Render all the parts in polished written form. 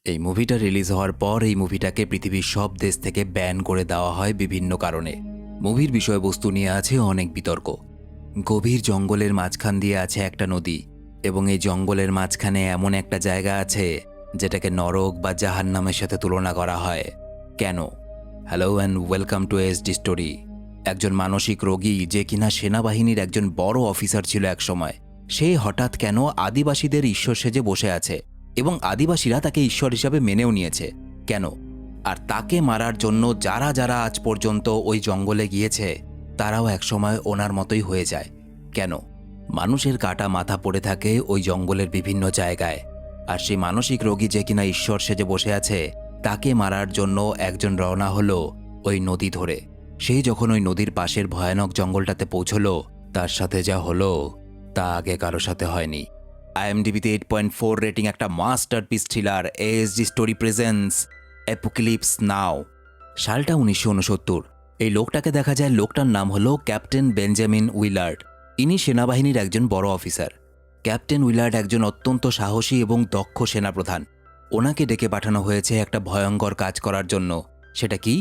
এই মুভিটা রিলিজ হওয়ার পর এই মুভিটাকে পৃথিবীর সব দেশ থেকে ব্যান করে দেওয়া হয় বিভিন্ন কারণে। মুভির বিষয়বস্তু নিয়ে আছে অনেক বিতর্ক। গভীর জঙ্গলের মাঝখান দিয়ে আছে একটা নদী, এবং এই জঙ্গলের মাঝখানে এমন একটা জায়গা আছে যেটাকে নরক বা জাহান্নামের সাথে তুলনা করা হয়। কেন? Hello and welcome to SD story. একজন মানসিক রোগী যে কিনা সেনাবাহিনীর একজন বড় অফিসার ছিল একসময়, সে হঠাৎ কেন আদিবাসীদের ঈশ্বর সেজে বসে আছে এবং আদিবাসীরা তাকে ঈশ্বর হিসাবে মেনেও নিয়েছে। কেন? আর তাকে মারার জন্য যারা যারা আজ পর্যন্ত ওই জঙ্গলে গিয়েছে তারাও একসময় ওনার মতোই হয়ে যায়। কেন? মানুষের কাটা মাথা পড়ে থাকে ওই জঙ্গলের বিভিন্ন জায়গায়, আর সেই মানসিক রোগী যে কিনা ঈশ্বর সেজে বসে আছে তাকে মারার জন্য একজন রওনা হলো ওই নদী ধরে। সেই যখন ওই নদীর পাশের ভয়ানক জঙ্গলটাতে পৌঁছলো, তার সাথে যা হলো তা আগে কারো সাথে হয়নি। IMDb-তে 8.4 রেটিং একটা masterpiece thriller ASD story presents Apocalypse Now. সালটা 1969। এই লোকটাকে দেখা যায়, লোকটার নাম হলো ক্যাপ্টেন বেঞ্জামিন উইলার্ড। ইনি সেনাবাহিনীর একজন বড় অফিসার। ক্যাপ্টেন উইলার্ড একজন অত্যন্ত সাহসী এবং দক্ষ সেনাপ্রধান। ওনাকে ডেকে পাঠানো হয়েছে একটা ভয়ঙ্কর কাজ করার জন্য। সেটা কি?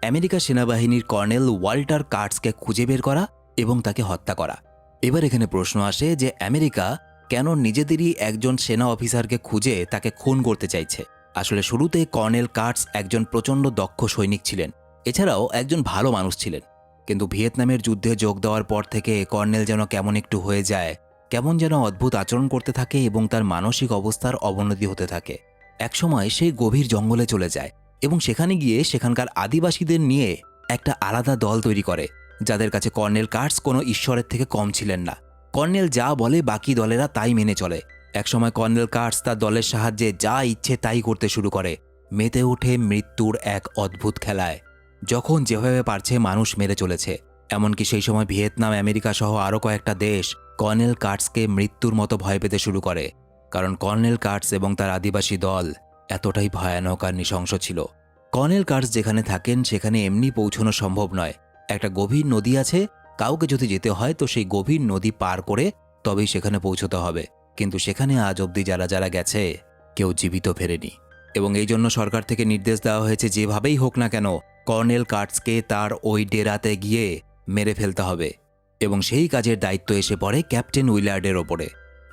আমেরিকা সেনাবাহিনীর কর্নেল ওয়াল্টার কার্টসকে খুঁজে বের করা এবং তাকে হত্যা করা। এবার এখানে প্রশ্ন আসে যে আমেরিকা কেন নিজেদেরই একজন সেনা অফিসারকে খুঁজে তাকে খুন করতে চাইছে? আসলে শুরুতে কর্নেল কার্টস একজন প্রচণ্ড দক্ষ সৈনিক ছিলেন, এছাড়াও একজন ভালো মানুষ ছিলেন। কিন্তু ভিয়েতনামের যুদ্ধে যোগ দেওয়ার পর থেকে কর্নেল যেন কেমন একটু হয়ে যায়, কেমন যেন অদ্ভুত আচরণ করতে থাকে এবং তার মানসিক অবস্থার অবনতি হতে থাকে। একসময় সে গভীর জঙ্গলে চলে যায় এবং সেখানে গিয়ে সেখানকার আদিবাসীদের নিয়ে একটা আলাদা দল তৈরি করে, যাদের কাছে কর্নেল কার্টস কোনো ঈশ্বরের থেকে কম ছিলেন না। কর্নেল যা বলে বাকি দলেরা তাই মেনে চলে। একসময় কর্নেল কার্টস তার দলের সাহায্যে যা ইচ্ছে তাই করতে শুরু করে, মেতে ওঠে মৃত্যুর এক অদ্ভুত খেলায়। যখন যেভাবে পারছে মানুষ মেরে চলেছে। এমনকি সেই সময় ভিয়েতনাম, আমেরিকা সহ আরও কয়েকটা দেশ কর্নেল কার্টসকে মৃত্যুর মতো ভয় পেতে শুরু করে, কারণ কর্নেল কার্টস এবং তার আদিবাসী দল এতটাই ভয়ানক আর নৃশংস ছিল। কর্নেল কার্টস যেখানে থাকেন সেখানে এমনি পৌঁছানো সম্ভব নয়। একটা গভীর নদী আছে, কাউকে যদি যেতে হয় তো সেই গভীর নদী পার করে তবেই সেখানে পৌঁছতে হবে। কিন্তু সেখানে আজ অবধি যারা যারা গেছে কেউ জীবিত ফেরেনি, এবং এই জন্য সরকার থেকে নির্দেশ দেওয়া হয়েছে যেভাবেই হোক না কেন কর্নেল কার্টসকে তার ওই ডেরাতে গিয়ে মেরে ফেলতে হবে। এবং সেই কাজের দায়িত্ব এসে পড়ে ক্যাপ্টেন উইলার্ডের ওপরে।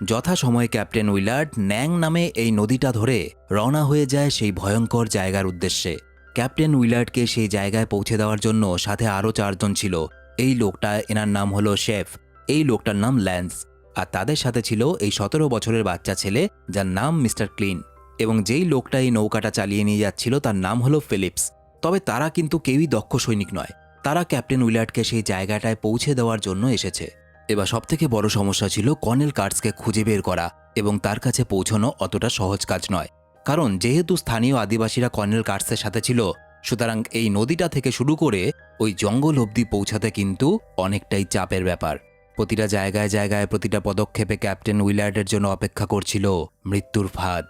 যথাসময়ে ক্যাপ্টেন উইলার্ড ন্যাং নামে এই নদীটা ধরে রওনা হয়ে যায় সেই ভয়ঙ্কর জায়গার উদ্দেশ্যে। ক্যাপ্টেন উইলার্ডকে সেই জায়গায় পৌঁছে দেওয়ার জন্য সাথে আরও 4 জন ছিল। এই লোকটা, এনার নাম হলো শেফ, এই লোকটার নাম ল্যান্স, আর তাদের সাথে ছিল এই 17 বছরের বাচ্চা ছেলে যার নাম মিস্টার ক্লিন। এবং যেই লোকটা এই নৌকাটা চালিয়ে নিয়ে যাচ্ছিল তার নাম হলো ফিলিপস। তবে তারা কিন্তু কেউই দক্ষ সৈনিক নয়, তারা ক্যাপ্টেন উইলার্ডকে সেই জায়গাটায় পৌঁছে দেওয়ার জন্য এসেছে। এবার সবথেকে বড় সমস্যা ছিল কর্নেল কার্টসকে খুঁজে বের করা, এবং তার কাছে পৌঁছানো অতটা সহজ কাজ নয়। কারণ যেহেতু স্থানীয় আদিবাসীরা কর্নেল কার্টসের সাথে ছিল, সুতরাং এই নদীটা থেকে শুরু করে ওই জঙ্গল অবধি পৌঁছাতে কিন্তু অনেকটাই চাপের ব্যাপার। প্রতিটা জায়গায় জায়গায় প্রতিটা পদক্ষেপে ক্যাপ্টেন উইলার্ডের জন্য অপেক্ষা করছিল মৃত্যুর ফাঁদ।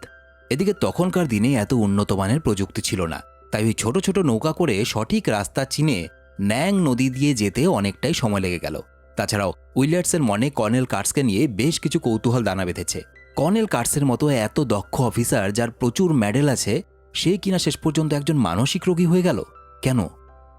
এদিকে তখনকার দিনে এত উন্নত মানের প্রযুক্তি ছিল না, তাই ওই ছোট ছোট নৌকা করে সঠিক রাস্তা চিনে ন্যাং নদী দিয়ে যেতে অনেকটাই সময় লেগে গেল। তাছাড়াও উইলার্ডসের মনে কর্নেল কার্টসকে নিয়ে বেশ কিছু কৌতূহল দানা বেঁধেছে। কর্নেল কার্টসের মতো এত দক্ষ অফিসার যার প্রচুর মেডেল আছে, সে কিনা শেষ পর্যন্ত একজন মানসিক রোগী হয়ে গেল কেন?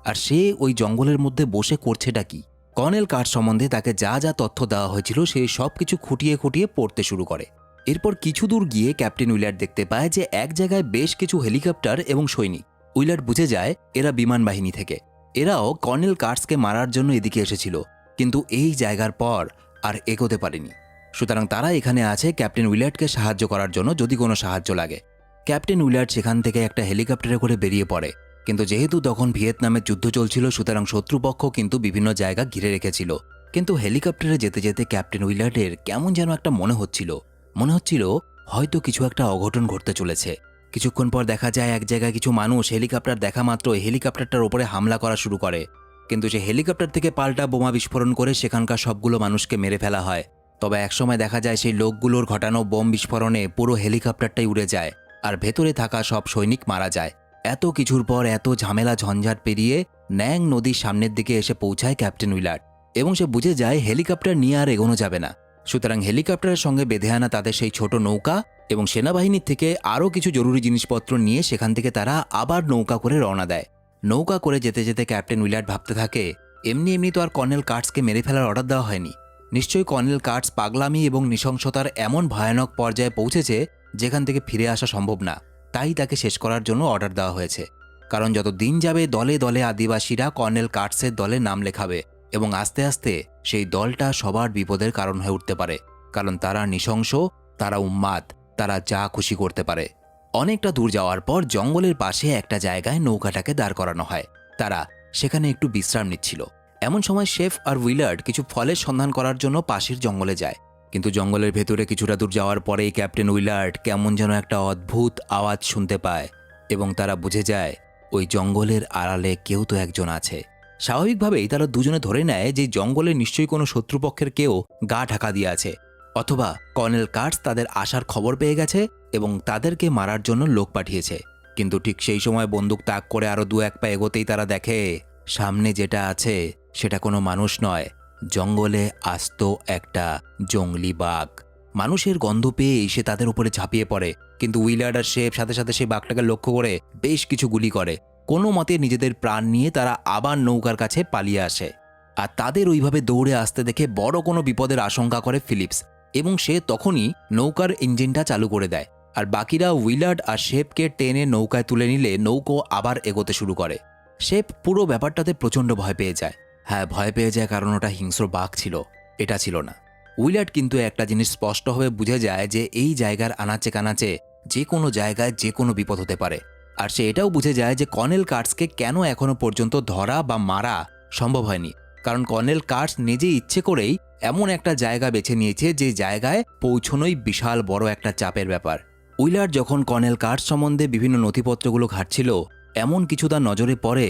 আর সে ওই জঙ্গলের মধ্যে বসে করছেটা কি? কর্নেল কার্টস সম্বন্ধে তাকে যা যা তথ্য দেওয়া হয়েছিল সে সব কিছু খুঁটিয়ে খুঁটিয়ে পড়তে শুরু করে। এরপর কিছু দূর গিয়ে ক্যাপ্টেন উইলার্ড দেখতে পায় যে এক জায়গায় বেশ কিছু হেলিকপ্টার এবং সৈনিক। উইলার্ড বুঝে যায় এরা বিমান বাহিনী থেকে। এরাও কর্নেল কার্টসকে মারার জন্য এদিকে এসেছিল, কিন্তু এই জায়গার পর আর এগোতে পারেনি। সুতরাং তারা এখানে আছে ক্যাপ্টেন উইলার্ডকে সাহায্য করার জন্য যদি কোনো সাহায্য লাগে। ক্যাপ্টেন উইলার্ড সেখান থেকে একটা হেলিকপ্টারে করে বেরিয়ে পড়ে, কিন্তু যেহেতু তখন ভিয়েতনামের যুদ্ধ চলছিল সুতরাং শত্রুপক্ষ কিন্তু বিভিন্ন জায়গা ঘিরে রেখেছিল। কিন্তু হেলিকপ্টারে যেতে যেতে ক্যাপ্টেন উইলার্ডের কেমন যেন একটা মনে হচ্ছিল হয়তো কিছু একটা অঘটন ঘটতে চলেছে। কিছুক্ষণ পর দেখা যায় এক জায়গায় কিছু মানুষ হেলিকপ্টার দেখা মাত্র হেলিকপ্টারটার উপরে হামলা করা শুরু করে, কিন্তু সে হেলিকপ্টার থেকে পাল্টা বোমা বিস্ফোরণ করে সেখানকার সবগুলো মানুষকে মেরে ফেলা হয়। তবে একসময় দেখা যায় সেই লোকগুলোর ঘটানো বোম বিস্ফোরণে পুরো হেলিকপ্টারটাই উড়ে যায় আর ভেতরে থাকা সব সৈনিক মারা যায়। এত কিছুর পর এত ঝামেলা ঝঞ্ঝাট পেরিয়ে ন্যাং নদীর সামনের দিকে এসে পৌঁছায় ক্যাপ্টেন উইলার্ড, এবং সে বুঝে যায় হেলিকপ্টার নিয়ে আর এগোনো যাবে না। সুতরাং হেলিকপ্টারের সঙ্গে বেঁধে আনা তাদের সেই ছোট নৌকা এবং সেনাবাহিনীর থেকে আরও কিছু জরুরি জিনিসপত্র নিয়ে সেখান থেকে তারা আবার নৌকা করে রওনা দেয়। নৌকা করে যেতে যেতে ক্যাপ্টেন উইলার্ড ভাবতে থাকে, এমনি এমনি তো আর কর্নেল কার্টসকে মেরে ফেলার অর্ডার দেওয়া হয়নি। নিশ্চয়ই কর্নেল কার্টস পাগলামি এবং নৃশংসতার এমন ভয়ানক পর্যায়ে পৌঁছেছে যেখান থেকে ফিরে আসা সম্ভব না, তাই তাকে শেষ করার জন্য অর্ডার দেওয়া হয়েছে। কারণ যত দিন যাবে দলে দলে আদিবাসীরা কর্নেল কার্টসের দলে নাম লেখাবে এবং আস্তে আস্তে সেই দলটা সবার বিপদের কারণ হয়ে উঠতে পারে, কারণ তারা নৃশংস, তারা উন্মাদ, তারা যা খুশি করতে পারে। অনেকটা দূর যাওয়ার পর জঙ্গলের পাশে একটা জায়গায় নৌকাটাকে দাঁড় করানো হয়। তারা সেখানে একটু বিশ্রাম নিচ্ছিল। এমন সময় শেফ আর উইলার্ড কিছু ফলের সন্ধান করার জন্য পাশের জঙ্গলে যায়। কিন্তু জঙ্গলের ভেতরে কিছুটা দূর যাওয়ার পরেই ক্যাপ্টেন উইলার্ড কেমন যেন একটা অদ্ভুত আওয়াজ শুনতে পায় এবং তারা বুঝে যায় ওই জঙ্গলের আড়ালে কেউ তো একজন আছে। স্বাভাবিকভাবেই তারা দুজনে ধরে নেয় যে জঙ্গলে নিশ্চয়ই কোনো শত্রুপক্ষের কেউ গা ঢাকা দিয়ে আছে, অথবা কর্নেল কার্টস তাদের আসার খবর পেয়ে গেছে এবং তাদেরকে মারার জন্য লোক পাঠিয়েছে। কিন্তু ঠিক সেই সময় বন্দুক তাক করে আরও 2-1 পা এগোতেই তারা দেখে সামনে যেটা আছে সেটা কোনো মানুষ নয়, জঙ্গলে আস্ত একটা জংলি বাঘ। মানুষের গন্ধ পেয়ে সে তাদের উপরে ঝাঁপিয়ে পড়ে, কিন্তু উইলার্ড আর শেফ সাথে সাথে সেই বাঘটাকে লক্ষ্য করে বেশ কিছু গুলি করে। কোনো মতে নিজেদের প্রাণ নিয়ে তারা আবার নৌকার কাছে পালিয়ে আসে। আর তাদের ওইভাবে দৌড়ে আসতে দেখে বড় কোনো বিপদের আশঙ্কা করে ফিলিপস এবং সে তখনই নৌকার ইঞ্জিনটা চালু করে দেয়। আর বাকিরা উইলার্ড আর শেফকে টেনে নৌকায় তুলে নিলে নৌকো আবার এগোতে শুরু করে। শেফ পুরো ব্যাপারটাতে প্রচণ্ড ভয় পেয়ে যায়। হ্যাঁ, ভয় পেয়ে যায় কারণ ওটা হিংস্র বাঘ ছিল, এটা ছিল না। উইলার্ড কিন্তু একটা জিনিস স্পষ্টভাবে বুঝে যায় যে এই জায়গার আনাচে কানাচে যে কোনো জায়গায় যে কোনো বিপদ হতে পারে। আর সে এটাও বুঝে যায় যে কর্নেল কার্টসকে কেন এখনো পর্যন্ত ধরা বা মারা সম্ভব হয়নি, কারণ কর্নেল কার্টস নিজে ইচ্ছে করেই এমন একটা জায়গা বেছে নিয়েছে যে জায়গায় পৌঁছনোই বিশাল বড় একটা চাপের ব্যাপার। উইলার্ড যখন কর্নেল কার্টস সম্বন্ধে বিভিন্ন নথিপত্রগুলো ঘাঁটছিল, এমন কিছু তার নজরে পড়ে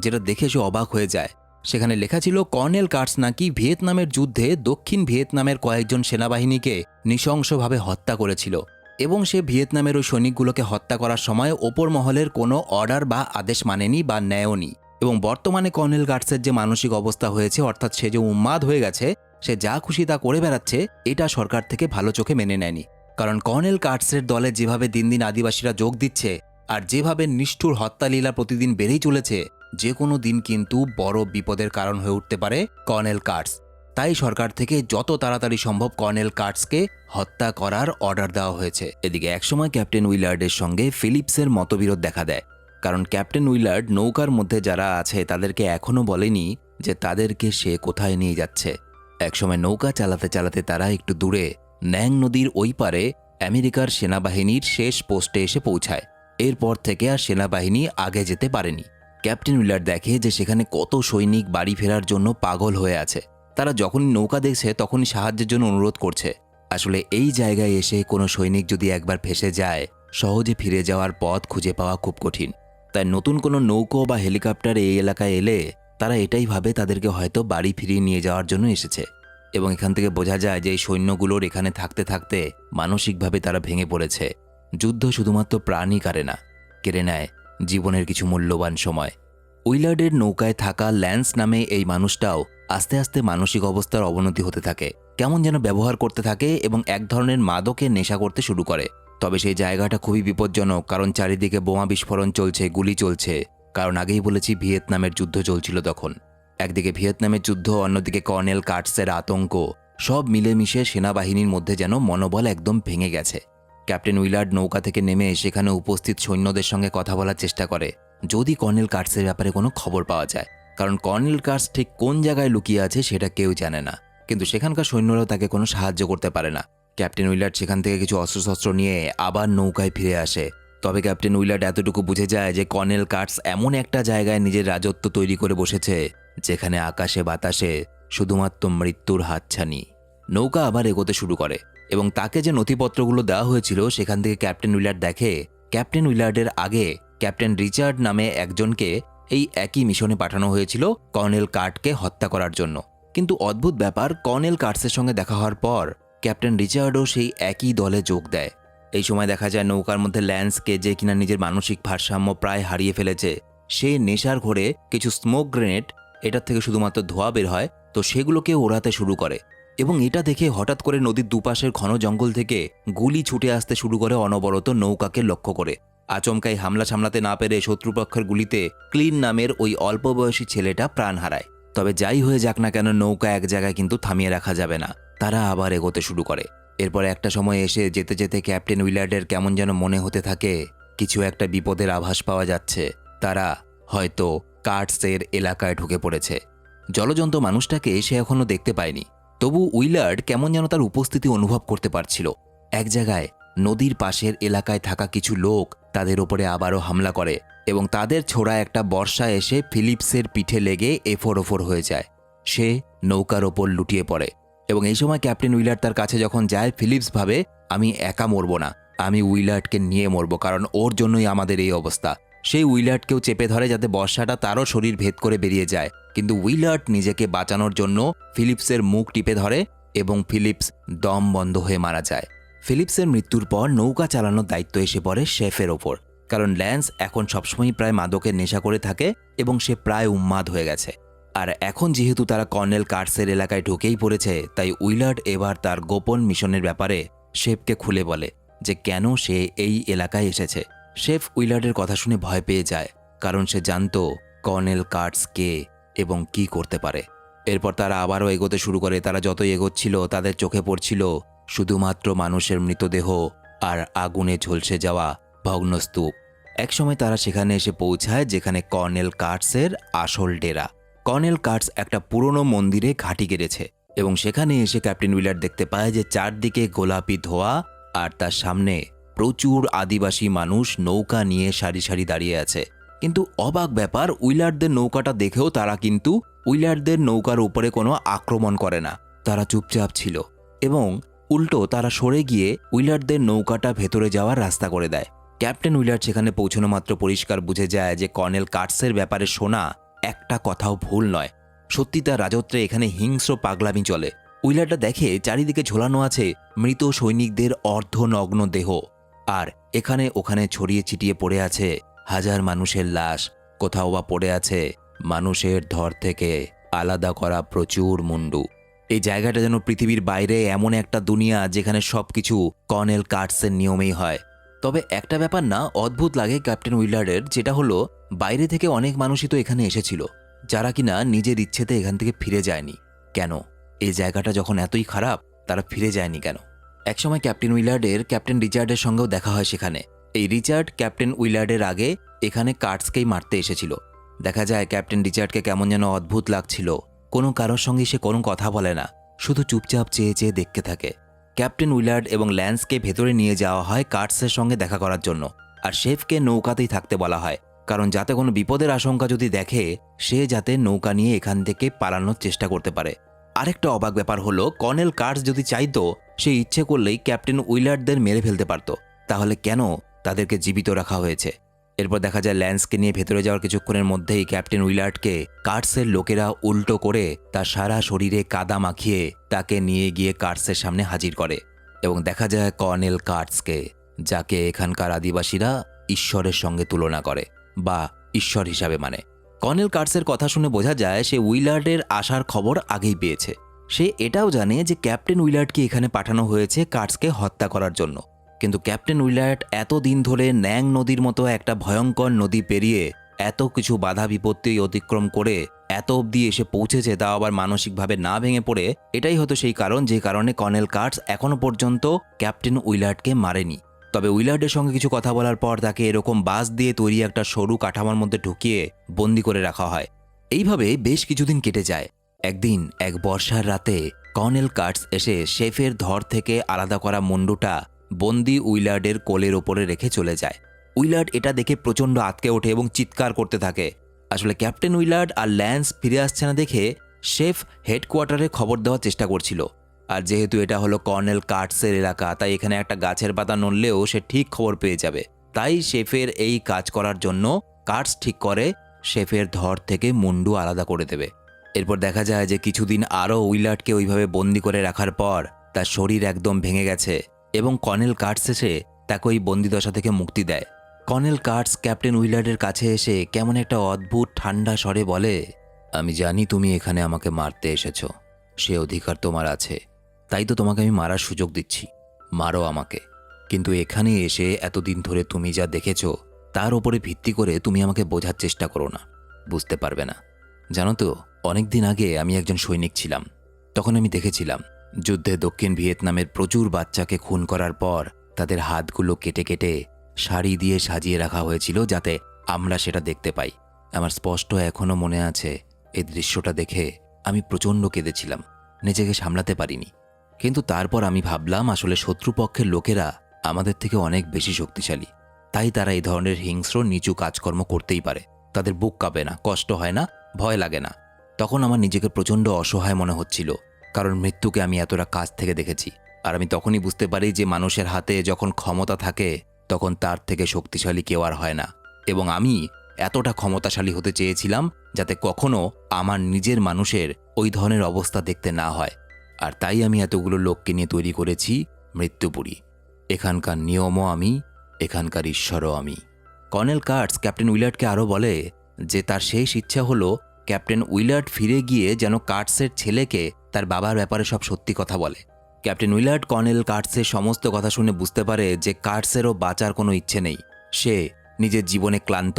যেটা দেখে সে অবাক হয়ে যায়। সেখানে লেখা ছিল কর্নেল কার্টস নাকি ভিয়েতনামের যুদ্ধে দক্ষিণ ভিয়েতনামের কয়েকজন সেনাবাহিনীকে নৃশংসভাবে হত্যা করেছিল এবং সে ভিয়েতনামের ওই সৈনিকগুলোকে হত্যা করার সময় ওপর মহলের কোনো অর্ডার বা আদেশ মানেনি বা নেয়নি। এবং বর্তমানে কর্নেল কার্টসের যে মানসিক অবস্থা হয়েছে, অর্থাৎ সে যে উন্মাদ হয়ে গেছে, সে যা খুশি তা করে বেড়াচ্ছে, এটা সরকার থেকে ভালো চোখে মেনে নেয়নি। কারণ কর্নেল কার্টসের দলে যেভাবে দিন দিন আদিবাসীরা যোগ দিচ্ছে আর যেভাবে নিষ্ঠুর হত্যালীলা প্রতিদিন বেড়েই চলেছে, যে কোনো দিন কিন্তু বড় বিপদের কারণ হয়ে উঠতে পারে কর্নেল কার্টস। তাই সরকার থেকে যত তাড়াতাড়ি সম্ভব কর্নেল কার্টসকে হত্যা করার অর্ডার দেওয়া হয়েছে। এদিকে একসময় ক্যাপ্টেন উইলার্ডের সঙ্গে ফিলিপসের মতবিরোধ দেখা দেয়, কারণ ক্যাপ্টেন উইলার্ড নৌকার মধ্যে যারা আছে তাদেরকে এখনও বলেনি যে তাদেরকে সে কোথায় নিয়ে যাচ্ছে। একসময় নৌকা চালাতে চালাতে তারা একটু দূরে ন্যাং নদীর ওই পারে আমেরিকার সেনাবাহিনীর শেষ পোস্টে এসে পৌঁছায়। এরপর থেকে আর সেনাবাহিনী আগে যেতে পারেনি। ক্যাপ্টেন উইলার্ড দেখে যে সেখানে কত সৈনিক বাড়ি ফেরার জন্য পাগল হয়ে আছে। তারা যখনই নৌকা দেখছে তখনই সাহায্যের জন্য অনুরোধ করছে। আসলে এই জায়গায় এসে কোনো সৈনিক যদি একবার ফেঁসে যায়, সহজে ফিরে যাওয়ার পথ খুঁজে পাওয়া খুব কঠিন। তাই নতুন কোনো নৌকো বা হেলিকপ্টার এই এলাকায় এলে তারা এটাই ভাবে তাদেরকে হয়তো বাড়ি ফিরিয়ে নিয়ে যাওয়ার জন্য এসেছে। এবং এখান থেকে বোঝা যায় যে এই সৈন্যগুলোর এখানে থাকতে থাকতে মানসিকভাবে তারা ভেঙে পড়েছে। যুদ্ধ শুধুমাত্র প্রাণই কাড়ে না, কেড়ে নেয় জীবনের কিছু মূল্যবান সময়। উইলার্ডের নৌকায় থাকা ল্যান্স নামে এই মানুষটাও আস্তে আস্তে মানসিক অবস্থার অবনতি হতে থাকে, কেমন যেন ব্যবহার করতে থাকে এবং এক ধরনের মাদকে নেশা করতে শুরু করে। তবে সেই জায়গাটা খুবই বিপজ্জনক, কারণ চারিদিকে বোমা বিস্ফোরণ চলছে, গুলি চলছে। কারণ আগেই বলেছি ভিয়েতনামের যুদ্ধ চলছিল তখন। একদিকে ভিয়েতনামের যুদ্ধ, অন্যদিকে কর্নেল কার্টসের আতঙ্ক, সব মিলেমিশে সেনাবাহিনীর মধ্যে যেন মনোবল একদম ভেঙে গেছে। ক্যাপ্টেন উইলার্ড নৌকা থেকে নেমে সেখানে উপস্থিত সৈন্যদের সঙ্গে কথা বলার চেষ্টা করে, যদি কর্নেল কার্টসের ব্যাপারে কোনো খবর পাওয়া যায়। কারণ কর্নেল কার্টস ঠিক কোন জায়গায় লুকিয়ে আছে সেটা কেউ জানে না, কিন্তু সেখানকার সৈন্যরাও তাকে কোনো সাহায্য করতে পারে না। ক্যাপ্টেন উইলার্ড সেখান থেকে কিছু অস্ত্রশস্ত্র নিয়ে আবার নৌকায় ফিরে আসে। তবে ক্যাপ্টেন উইলার্ড এতটুকু বুঝে যায় যে কর্নেল কার্টস এমন একটা জায়গায় নিজের রাজত্ব তৈরি করে বসেছে যেখানে আকাশে বাতাসে শুধুমাত্র মৃত্যুর হাতছানি। নৌকা আবার এগোতে শুরু করে এবং তাকে যে নথিপত্রগুলো দেওয়া হয়েছিল সেখান থেকে ক্যাপ্টেন উইলার্ড দেখে ক্যাপ্টেন উইলার্ডের আগে ক্যাপ্টেন রিচার্ড নামে একজনকে এই একই মিশনে পাঠানো হয়েছিল কর্নেল কার্টকে হত্যা করার জন্য। কিন্তু অদ্ভুত ব্যাপার, কর্নেল কার্টসের সঙ্গে দেখা হওয়ার পর ক্যাপ্টেন রিচার্ডও সেই একই দলে যোগ দেয়। এই সময় দেখা যায় নৌকার মধ্যে ল্যান্সকে, যে কিনা নিজের মানসিক ভারসাম্য প্রায় হারিয়ে ফেলেছে, সে নেশার ঘোরে কিছু স্মোক গ্রেনেড, এটার থেকে শুধুমাত্র ধোঁয়া বের হয়, তো সেগুলোকে ওড়াতে শুরু করে। এবং এটা দেখে হঠাৎ করে নদীর দুপাশের ঘন জঙ্গল থেকে গুলি ছুটে আসতে শুরু করে অনবরত নৌকাকে লক্ষ্য করে। আচমকাই হামলা সামলাতে না পেরে শত্রুপক্ষের গুলিতে ক্লিন নামের ওই অল্প বয়সী ছেলেটা প্রাণ হারায়। তবে যাই হয়ে যাক না কেন, নৌকা এক জায়গায় কিন্তু থামিয়ে রাখা যাবে না, তারা আবার এগোতে শুরু করে। এরপর একটা সময় এসে যেতে যেতে ক্যাপ্টেন উইলার্ডের কেমন যেন মনে হতে থাকে কিছু একটা বিপদের আভাস পাওয়া যাচ্ছে। তারা হয়তো কার্টসের এলাকায় ঢুকে পড়েছে। জলজন্ত মানুষটাকে সে এখনো দেখতে পায়নি, তবু উইলার্ড কেমন যেন তার উপস্থিতি অনুভব করতে পারছিল। এক জায়গায় নদীর পাশের এলাকায় থাকা কিছু লোক তাদের ওপরে আবারও হামলা করে এবং তাদের ছোড়া একটা বর্ষা এসে ফিলিপসের পিঠে লেগে এফোর ওফোর হয়ে যায়। সে নৌকার ওপর লুটিয়ে পড়ে এবং এই সময় ক্যাপ্টেন উইলার্ড তার কাছে যখন যায়, ফিলিপস ভাবে আমি একা মরব না, আমি উইলার্ডকে নিয়ে মরব, কারণ ওর জন্যই আমাদের এই অবস্থা। সেই উইলার্ডকেও চেপে ধরে যাতে বর্ষাটা তারও শরীর ভেদ করে বেরিয়ে যায়, কিন্তু উইলার্ড নিজেকে বাঁচানোর জন্য ফিলিপসের মুখ টিপে ধরে এবং ফিলিপস দম বন্ধ হয়ে মারা যায়। ফিলিপসের মৃত্যুর পর নৌকা চালানোর দায়িত্ব এসে পড়ে শেফের ওপর, কারণ ল্যান্স এখন সবসময় প্রায় মাদকের নেশা করে থাকে এবং সে প্রায় উন্মাদ হয়ে গেছে। আর এখন যেহেতু তারা কর্নেল কার্টসের এলাকায় ঢুকেই পড়েছে, তাই উইলার্ড এবার তার গোপন মিশনের ব্যাপারে শেফকে খুলে বলে যে কেন সে এই এলাকায় এসেছে। শেফ উইলার্ডের কথা শুনে ভয় পেয়ে যায়, কারণ সে জানত কর্নেল কার্টস কে এবং কি করতে পারে। এরপর তারা আবারও এগোতে শুরু করে। তারা যতই এগোচ্ছিল তাদের চোখে পড়ছিল শুধুমাত্র মানুষের মৃতদেহ আর আগুনে ঝলসে যাওয়া ভগ্নস্তূপ। একসময় তারা সেখানে এসে পৌঁছায় যেখানে কর্নেল কার্টসের আসল ডেরা। কর্নেল কার্টস একটা পুরনো মন্দিরে ঘাঁটি গেড়েছে এবং সেখানে এসে ক্যাপ্টেন উইলার্ড দেখতে পায় যে চারদিকে গোলাপি ধোঁয়া আর তার সামনে প্রচুর আদিবাসী মানুষ নৌকা নিয়ে সারি সারি দাঁড়িয়ে আছে। কিন্তু অবাক ব্যাপার, উইলার্ডদের নৌকাটা দেখেও তারা কিন্তু উইলার্ডদের নৌকার উপরে কোনো আক্রমণ করে না। তারা চুপচাপ ছিল এবং উল্টো তারা সরে গিয়ে উইলার্ডদের নৌকাটা ভেতরে যাওয়ার রাস্তা করে দেয়। ক্যাপ্টেন উইলার্ড সেখানে পৌঁছানো মাত্র পরিষ্কার বুঝে যায় যে কর্নেল কার্টসের ব্যাপারে শোনা একটা কথাও ভুল নয়। সত্যি তার রাজত্বে এখানে হিংস্র পাগলামি চলে। উইলার্ডটা দেখে চারিদিকে ঝোলানো আছে মৃত সৈনিকদের অর্ধনগ্ন দেহ, আর এখানে ওখানে ছড়িয়ে ছিটিয়ে পড়ে আছে হাজার মানুষের লাশ। কোথাও বা পড়ে আছে মানুষের ধর থেকে আলাদা করা প্রচুর মুন্ডু। এই জায়গাটা যেন পৃথিবীর বাইরে এমন একটা দুনিয়া যেখানে সবকিছু কর্নেল কার্টসের নিয়মেই হয়। তবে একটা ব্যাপার না অদ্ভুত লাগে ক্যাপ্টেন উইলার্ডের, যেটা হলো বাইরে থেকে অনেক মানুষই তো এখানে এসেছিল যারা কিনা নিজের ইচ্ছেতে এখান থেকে ফিরে যায়নি। কেন? এই জায়গাটা যখন এতই খারাপ, তারা ফিরে যায়নি কেন? একসময় ক্যাপ্টেন উইলার্ডের ক্যাপ্টেন রিচার্ডের সঙ্গেও দেখা হয় সেখানে। এই রিচার্ড ক্যাপ্টেন উইলার্ডের আগে এখানে কার্টসকেই মারতে এসেছিল। দেখা যায় ক্যাপ্টেন রিচার্ডকে কেমন যেন অদ্ভুত লাগছিল। কোনো কারোর সঙ্গে সে কোনো কথা বলে না, শুধু চুপচাপ চেয়ে চেয়ে দেখতে থাকে। ক্যাপ্টেন উইলার্ড এবং ল্যান্সকে ভেতরে নিয়ে যাওয়া হয় কার্টসের সঙ্গে দেখা করার জন্য, আর শেফকে নৌকাতেই থাকতে বলা হয়, কারণ যাতে কোনো বিপদের আশঙ্কা যদি দেখে সে যাতে নৌকা নিয়ে এখান থেকে পালানোর চেষ্টা করতে পারে। আরেকটা অবাক ব্যাপার হলো কর্নেল কার্টস যদি চাইতো সে ইচ্ছে করলেই ক্যাপ্টেন উইলার্ডদের মেরে ফেলতে পারত, তাহলে কেন তাদেরকে জীবিত রাখা হয়েছে? এরপর দেখা যায় ল্যান্সকে নিয়ে ভেতরে যাওয়ার কিছুক্ষণের মধ্যেই ক্যাপ্টেন উইলার্ডকে কার্টসের লোকেরা উল্টো করে তার সারা শরীরে কাদা মাখিয়ে তাকে নিয়ে গিয়ে কার্টসের সামনে হাজির করে এবং দেখা যায় কর্নেল কার্টসকে, যাকে এখানকার আদিবাসীরা ঈশ্বরের সঙ্গে তুলনা করে বা ঈশ্বর হিসাবে মানে। কর্নেল কার্টসের কথা শুনে বোঝা যায় সে উইলার্ডের আসার খবর আগেই পেয়েছে। সে এটাও জানে যে ক্যাপ্টেন উইলার্ডকে এখানে পাঠানো হয়েছে কার্টসকে হত্যা করার জন্য। কিন্তু ক্যাপ্টেন উইলার্ড এতদিন ধরে ন্যাং নদীর মতো একটা ভয়ঙ্কর নদী পেরিয়ে এত কিছু বাধা বিপত্তি অতিক্রম করে এত অবধি এসে পৌঁছেছে, তাও আবার মানসিকভাবে না ভেঙে পড়ে। এটাই হয়তো সেই কারণ যে কারণে কর্নেল কার্টস এখনো পর্যন্ত ক্যাপ্টেন উইলার্ডকে মারেনি। তবে উইলার্ডের সঙ্গে কিছু কথা বলার পর তাকে এরকম বাঁশ দিয়ে তৈরি একটা সরু কাঠামোর মধ্যে ঢুকিয়ে বন্দি করে রাখা হয়। এইভাবে বেশ কিছুদিন কেটে যায়। একদিন এক বর্ষার রাতে কর্নেল কার্টস এসে শেফের ধর থেকে আলাদা করা মুন্ডুটা বন্দি উইলার্ডের কোলের ওপরে রেখে চলে যায়। উইলার্ড এটা দেখে প্রচণ্ড আঁতকে ওঠে এবং চিৎকার করতে থাকে। আসলে ক্যাপ্টেন উইলার্ড আর ল্যান্স ফিরে আসছে না দেখে শেফ হেডকোয়ার্টারে খবর দেওয়ার চেষ্টা করছিল। আর যেহেতু এটা হলো কর্নেল কার্টসের এলাকা, তাই এখানে একটা গাছের পাতা নড়লেও সে ঠিক খবর পেয়ে যাবে। তাই শেফের এই কাজ করার জন্য কার্টস ঠিক করে শেফের ধর থেকে মুন্ডু আলাদা করে দেবে। এরপর দেখা যায় যে কিছুদিন আরও উইলার্ডকে ওইভাবে বন্দি করে রাখার পর তার শরীর একদম ভেঙে গেছে এবং কর্নেল কার্টস এসে তাকে ওই বন্দিদশা থেকে মুক্তি দেয়। কর্নেল কার্টস ক্যাপ্টেন উইলার্ডের কাছে এসে কেমন একটা অদ্ভুত ঠান্ডা স্বরে বলে, আমি জানি তুমি এখানে আমাকে মারতে এসেছো, সে অধিকার তোমার আছে, তাই তো তোমাকে আমি মারার সুযোগ দিচ্ছি। মারো আমাকে, কিন্তু এখানে এসে এতদিন ধরে তুমি যা দেখেছ তার ওপরে ভিত্তি করে তুমি আমাকে বোঝার চেষ্টা করো না, বুঝতে পারবে না। জানো তো, অনেক দিন আগে আমি একজন সৈনিক ছিলাম। তখন আমি দেখেছিলাম যুদ্ধে দক্ষিণ ভিয়েতনামের প্রচুর বাচ্চাকে খুন করার পর তাদের হাতগুলো কেটে কেটে শাড়ি দিয়ে সাজিয়ে রাখা হয়েছিল যাতে আমরা সেটা দেখতে পাই। আমার স্পষ্ট এখনও মনে আছে, এই দৃশ্যটা দেখে আমি প্রচণ্ড কেঁদেছিলাম, নিজেকে সামলাতে পারিনি। কিন্তু তারপর আমি ভাবলাম আসলে শত্রুপক্ষের লোকেরা আমাদের থেকে অনেক বেশি শক্তিশালী, তাই তারা এই ধরনের হিংস্র নিচু কাজকর্ম করতেই পারে। তাদের বুক কাঁপে না, কষ্ট হয় না, ভয় লাগে না। তখন আমার নিজেকে প্রচণ্ড অসহায় মনে হচ্ছিল, কারণ মৃত্যুকে আমি এতটা কাছ থেকে দেখেছি। আর আমি তখনই বুঝতে পারি যে মানুষের হাতে যখন ক্ষমতা থাকে তখন তার থেকে শক্তিশালী কেউ আর হয় না। এবং আমি এতটা ক্ষমতাশালী হতে চেয়েছিলাম যাতে কখনো আমার নিজের মানুষের ওই ধরনের অবস্থা দেখতে না হয়। আর তাই আমি এতগুলো লোককে নিয়ে তৈরি করেছি মৃত্যুপুরী। এখানকার নিয়মও আমি, এখানকার ঈশ্বরও আমি। কর্নেল কার্টস ক্যাপ্টেন উইলার্ডকে আরও বলে যে তার শেষ ইচ্ছা হলো ক্যাপ্টেন উইলার্ড ফিরে গিয়ে যেন কার্টসের ছেলেকে তার বাবার ব্যাপারে সব সত্যি কথা বলে। ক্যাপ্টেন উইলার্ড কর্নেল কার্টসের সমস্ত কথা শুনে বুঝতে পারে যে কার্টসেরও বাঁচার কোনো ইচ্ছে নেই। সে নিজের জীবনে ক্লান্ত,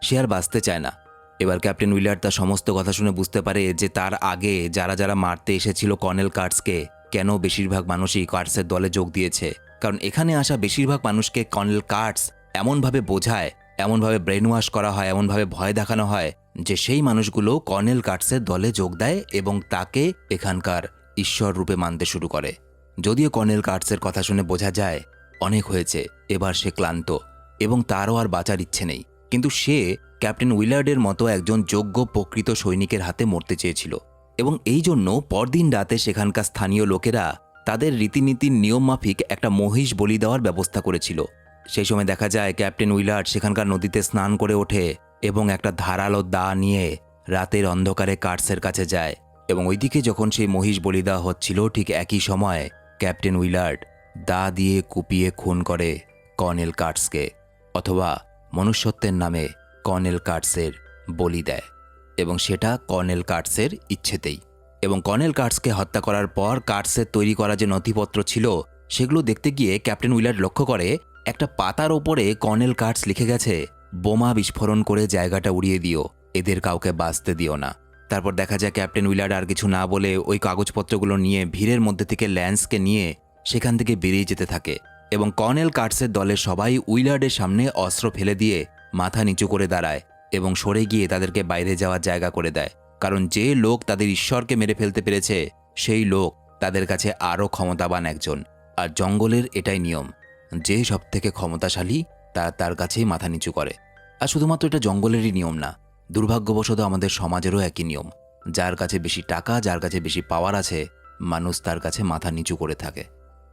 সে আর বাঁচতে চায় না। এবার ক্যাপ্টেন উইলার্ড তার সমস্ত কথা শুনে বুঝতে পারে যে তার আগে যারা যারা মারতে এসেছিল কর্নেল কার্টসকে, কেন বেশিরভাগ মানুষই কার্টসের দলে যোগ দিয়েছে। কারণ এখানে আসা বেশিরভাগ মানুষকে কর্নেল কার্টস এমনভাবে বোঝায়, এমনভাবে ব্রেন ওয়াশ করা হয়, এমনভাবে ভয় দেখানো হয় যে সেই মানুষগুলো কর্নেল কার্টসের দলে যোগ দেয় এবং তাকে এখানকার ঈশ্বর রূপে মানতে শুরু করে। যদিও কর্নেল কার্টসের কথা শুনে বোঝা যায় অনেক হয়েছে, এবার সে ক্লান্ত এবং তারও আর বাঁচার ইচ্ছে নেই। কিন্তু সে ক্যাপ্টেন উইলার্ডের মতো একজন যোগ্য প্রকৃত সৈনিকের হাতে মরতে চেয়েছিল এবং এই জন্য পরদিন রাতে সেখানকার স্থানীয় লোকেরা তাদের রীতিনীতির নিয়ম মাফিক একটা মহিষ বলি দেওয়ার ব্যবস্থা করেছিল। সেই সময় দেখা যায় ক্যাপ্টেন উইলার্ড সেখানকার নদীতে স্নান করে ওঠে এবং একটা ধারালো দা নিয়ে রাতের অন্ধকারে কার্টসের কাছে যায় এবং ওইদিকে যখন সেই মহিষ বলি দেওয়া হচ্ছিল ঠিক একই সময় ক্যাপ্টেন উইলার্ড দা দিয়ে কুপিয়ে খুন করে কর্নেল কার্টসকে, অথবা মনুষ্যত্বের নামে কর্নেল কার্টসের বলি দেয় এবং সেটা কর্নেল কার্টসের ইচ্ছেতেই। এবং কর্নেল কার্টসকে হত্যা করার পর কার্টসের তৈরি করা যে নথিপত্র ছিল সেগুলো দেখতে গিয়ে ক্যাপ্টেন উইলার্ড লক্ষ্য করে একটা পাতার ওপরে কর্নেল কার্টস লিখে গেছে, বোমা বিস্ফোরণ করে জায়গাটা উড়িয়ে দিও, এদের কাউকে বাঁচতে দিও না। তারপর দেখা যায় ক্যাপ্টেন উইলার্ড আর কিছু না বলে ওই কাগজপত্রগুলো নিয়ে ভিড়ের মধ্যে থেকে ল্যান্সকে নিয়ে সেখান থেকে বেরিয়ে যেতে থাকে এবং কর্নেল কার্টসের দলের সবাই উইলার্ডের সামনে অস্ত্র ফেলে দিয়ে মাথা নিচু করে দাঁড়ায় এবং সরে গিয়ে তাদেরকে বাইরে যাওয়ার জায়গা করে দেয়। কারণ যে লোক তাদের ঈশ্বরকে মেরে ফেলতে পেরেছে সেই লোক তাদের কাছে আরও ক্ষমতাবান একজন। আর জঙ্গলের এটাই নিয়ম, যে সব থেকে ক্ষমতাশালী তার কাছেই মাথা নিচু করে। আর শুধুমাত্র এটা জঙ্গলেরই নিয়ম না, দুর্ভাগ্যবশত আমাদের সমাজেরও একই নিয়ম। যার কাছে বেশি টাকা, যার কাছে বেশি পাওয়ার আছে, মানুষ তার কাছে মাথা নিচু করে থাকে।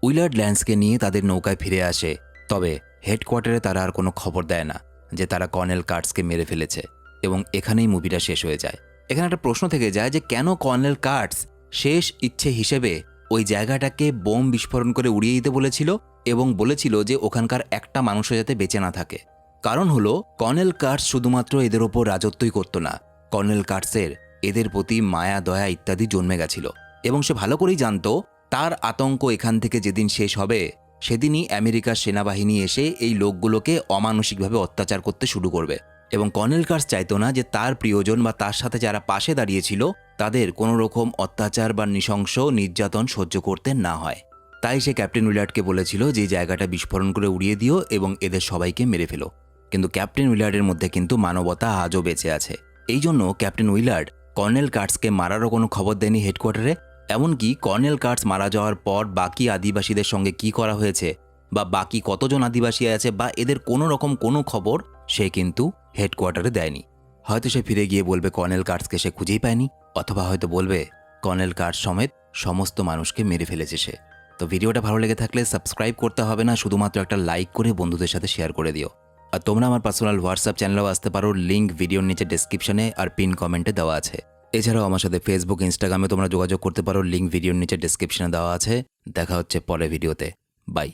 উইলার্ড ল্যান্সকে নিয়ে তাদের নৌকায় ফিরে আসে, তবে হেডকোয়ার্টারে তারা আর কোনো খবর দেয় না যে তারা কর্নেল কার্টসকে মেরে ফেলেছে এবং এখানেই মুভিটা শেষ হয়ে যায়। এখানে একটা প্রশ্ন থেকে যায় যে কেন কর্নেল কার্টস শেষ ইচ্ছে হিসেবে ওই জায়গাটাকে বোম বিস্ফোরণ করে উড়িয়ে দিতে বলেছিল এবং বলেছিল যে ওখানকার একটা মানুষও যাতে বেঁচে না থাকে। কারণ হলো কর্নেল কার্টস শুধুমাত্র এদের ওপর রাজত্বই করত না, কর্নেল কার্টসের এদের প্রতি মায়া দয়া ইত্যাদি জন্মে গেছিল এবং সে ভালো করেই জানত তার আতঙ্ক এখান থেকে যেদিন শেষ হবে সেদিনই আমেরিকার সেনাবাহিনী এসে এই লোকগুলোকে অমানসিকভাবে অত্যাচার করতে শুরু করবে এবং কর্নেল কার্টস চাইতো না যে তার প্রিয়জন বা তার সাথে যারা পাশে দাঁড়িয়েছিল তাদের কোনো রকম অত্যাচার বা নৃশংস নির্যাতন সহ্য করতে না হয়। তাই সে ক্যাপ্টেন উইলার্ডকে বলেছিল যে জায়গাটা বিস্ফোরণ করে উড়িয়ে দিও এবং এদের সবাইকে মেরে ফেলো। কিন্তু ক্যাপ্টেন উইলার্ডের মধ্যে কিন্তু মানবতা আজও বেঁচে আছে। এই জন্য ক্যাপ্টেন উইলার্ড কর্নেল কার্টসকে মারারও কোনো খবর দেয়নি হেডকোয়ার্টারে। এমনকি কর্নেল কার্টস মারা যাওয়ার পর বাকি আদিবাসীদের সঙ্গে কি করা হয়েছে বা বাকি কতজন আদিবাসী আছে বা এদের কোনো রকম কোনো খবর সে কিন্তু হেডকোয়ার্টারে দেয়নি। হয়তো সে ফিরে গিয়ে বলবে কর্নেল কার্টসকে সে খুঁজেই পায়নি, অথবা হয়তো বলবে কর্নেল কার্টস সমেত সমস্ত মানুষকে মেরে ফেলেছে সে। তো ভিডিওটা ভালো লেগে থাকলে সাবস্ক্রাইব করতে হবে না, শুধুমাত্র একটা লাইক করে বন্ধুদের সাথে শেয়ার করে দিও। আর তোমরা আমার পার্সোনাল হোয়াটসঅ্যাপ চ্যানেলেও আসতে পারো, লিঙ্ক ভিডিওর নিচে ডেসক্রিপশনে আর পিন কমেন্টে দেওয়া আছে। এছাড়াও আমার সাথে ফেসবুক, ইনস্টাগ্রামে তোমরা যোগাযোগ করতে পারো, লিঙ্ক ভিডিওর নিচে ডেসক্রিপশনে দেওয়া আছে। দেখা হচ্ছে পরের ভিডিওতে, বাই।